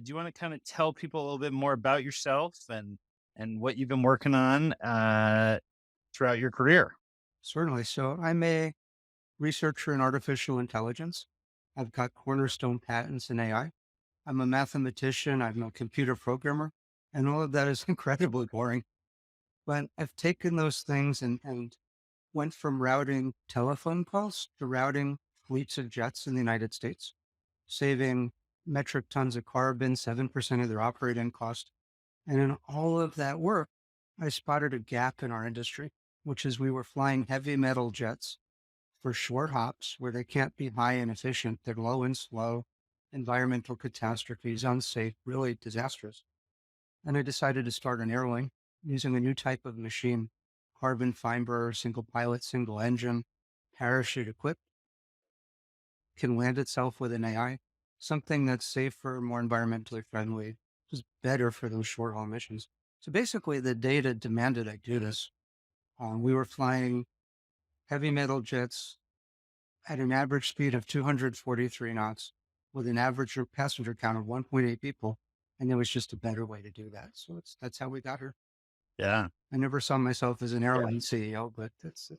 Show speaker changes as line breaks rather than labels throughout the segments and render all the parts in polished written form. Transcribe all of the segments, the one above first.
do you want to kind of tell people a little bit more about yourself and what you've been working on throughout your career?
Certainly. So I'm a researcher in artificial intelligence. I've got cornerstone patents in AI. I'm a mathematician. I'm a computer programmer. And all of that is incredibly boring. But I've taken those things and went from routing telephone calls to routing fleets of jets in the United States, saving metric tons of carbon, 7% of their operating cost. And in all of that work, I spotted a gap in our industry, which is we were flying heavy metal jets for short hops where they can't be high and efficient. They're low and slow, environmental catastrophes, unsafe, really disastrous. And I decided to start an airline using a new type of machine, carbon fiber, single pilot, single engine, parachute equipped, can land itself with an AI, something that's safer, more environmentally friendly, just better for those short haul missions. So basically, the data demanded I do this. We were flying heavy metal jets at an average speed of 243 knots with an average passenger count of 1.8 people. And there was just a better way to do that. So that's how we got here.
Yeah.
I never saw myself as an airline CEO, but that's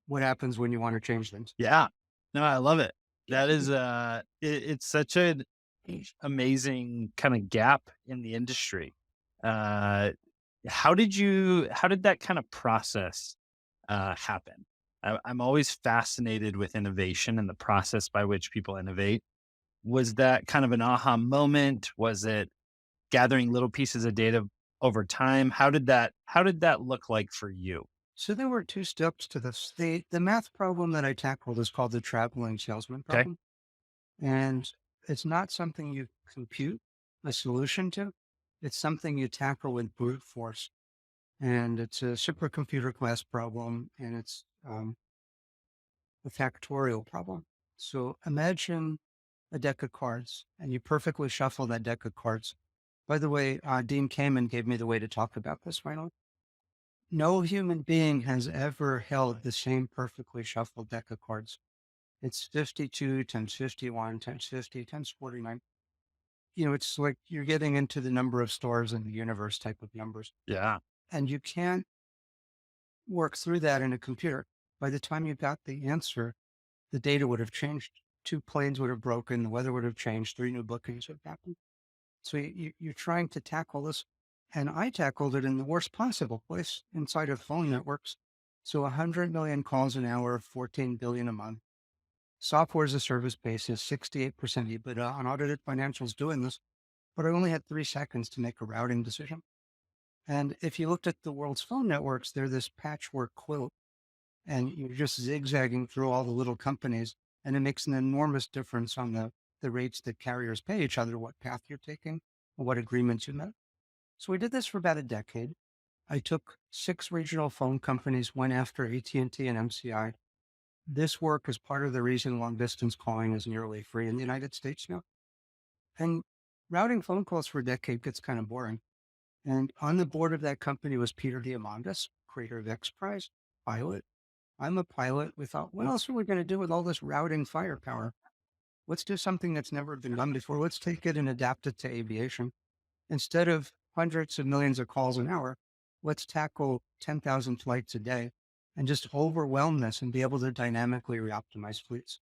what happens when you want to change things.
Yeah. No, I love it. That is it's such an amazing kind of gap in the industry. Uh how did that kind of process happen? I'm always fascinated with innovation and the process by which people innovate. Was that kind of an aha moment? Was it gathering little pieces of data over time? How did that look like for you?
So there were two steps to this. The math problem that I tackled is called the traveling salesman
Okay.
problem. And it's not something you compute a solution to. It's something you tackle with brute force. And it's a supercomputer class problem, and it's a factorial problem. So imagine a deck of cards, and you perfectly shuffle that deck of cards. By the way, Dean Kamen gave me the way to talk about this finally. No human being has ever held the same perfectly shuffled deck of cards. It's 52 times 51 times 50 times 49. It's like you're getting into the number of stars in the universe type of numbers.
Yeah.
And you can't work through that in a computer. By the time you got the answer, the data would have changed. Two planes would have broken, the weather would have changed, three new bookings would have happened. So you're trying to tackle this. And I tackled it in the worst possible place inside of phone networks. So 100 million calls an hour, 14 billion a month. Software as a service basis, 68% EBITDA, unaudited financials doing this. But I only had 3 seconds to make a routing decision. And if you looked at the world's phone networks, they're this patchwork quilt, and you're just zigzagging through all the little companies. And it makes an enormous difference on the rates that carriers pay each other, what path you're taking, and what agreements you met. So we did this for about a decade. I took 6 regional phone companies, went after AT&T and T and MCI. This work is part of the reason long distance calling is nearly free in the United States now. And routing phone calls for a decade gets kind of boring. And on the board of that company was Peter Diamandis, creator of X Prize, pilot. I'm a pilot. We thought, what else are we going to do with all this routing firepower? Let's do something that's never been done before. Let's take it and adapt it to aviation. Instead of hundreds of millions of calls an hour, let's tackle 10,000 flights a day and just overwhelm this and be able to dynamically reoptimize fleets.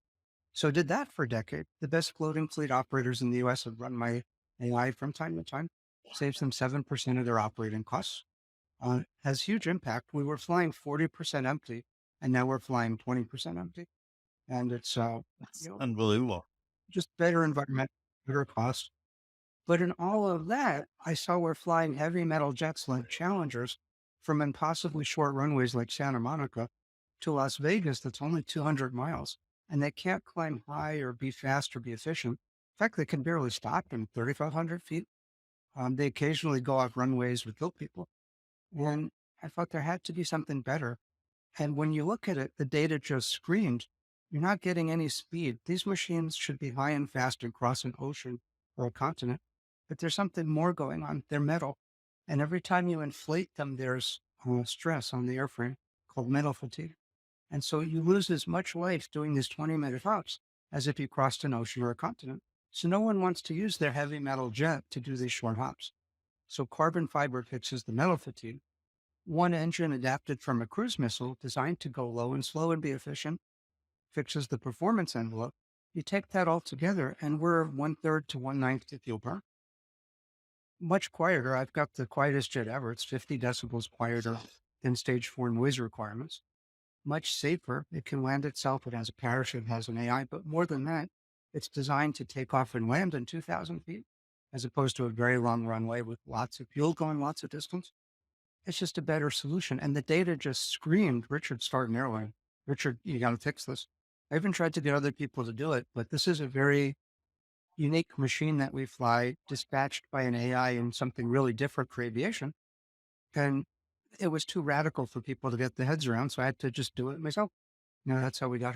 So did that for a decade. The best floating fleet operators in the US have run my AI from time to time, saves them 7% of their operating costs. Has huge impact. We were flying 40% empty, and now we're flying 20% empty. And it's
That's unbelievable.
just better environment, better cost. But in all of that, I saw we're flying heavy metal jets like Challengers from impossibly short runways like Santa Monica to Las Vegas that's only 200 miles. And they can't climb high or be fast or be efficient. In fact, they can barely stop in 3,500 feet. They occasionally go off runways with kill people. And I thought there had to be something better. And when you look at it, the data just screamed, you're not getting any speed. These machines should be high and fast and cross an ocean or a continent, but there's something more going on. They're metal. And every time you inflate them, there's stress on the airframe called metal fatigue. And so you lose as much life doing these 20-minute hops as if you crossed an ocean or a continent. So no one wants to use their heavy metal jet to do these short hops. So carbon fiber fixes the metal fatigue. One engine adapted from a cruise missile designed to go low and slow and be efficient fixes the performance envelope. You take that all together, and we're one third to one ninth the fuel burn. Much quieter. I've got the quietest jet ever. It's 50 decibels quieter than stage 4 noise requirements. Much safer. It can land itself. It has a parachute, it has an AI, but more than that, it's designed to take off and land in 2,000 feet, as opposed to a very long runway with lots of fuel going lots of distance. It's just a better solution. And the data just screamed, Richard, start an airline. Richard, you got to fix this. I even tried to get other people to do it, but this is a very unique machine that we fly, dispatched by an AI in something really different for aviation. And it was too radical for people to get their heads around. So I had to just do it myself. That's how we got here.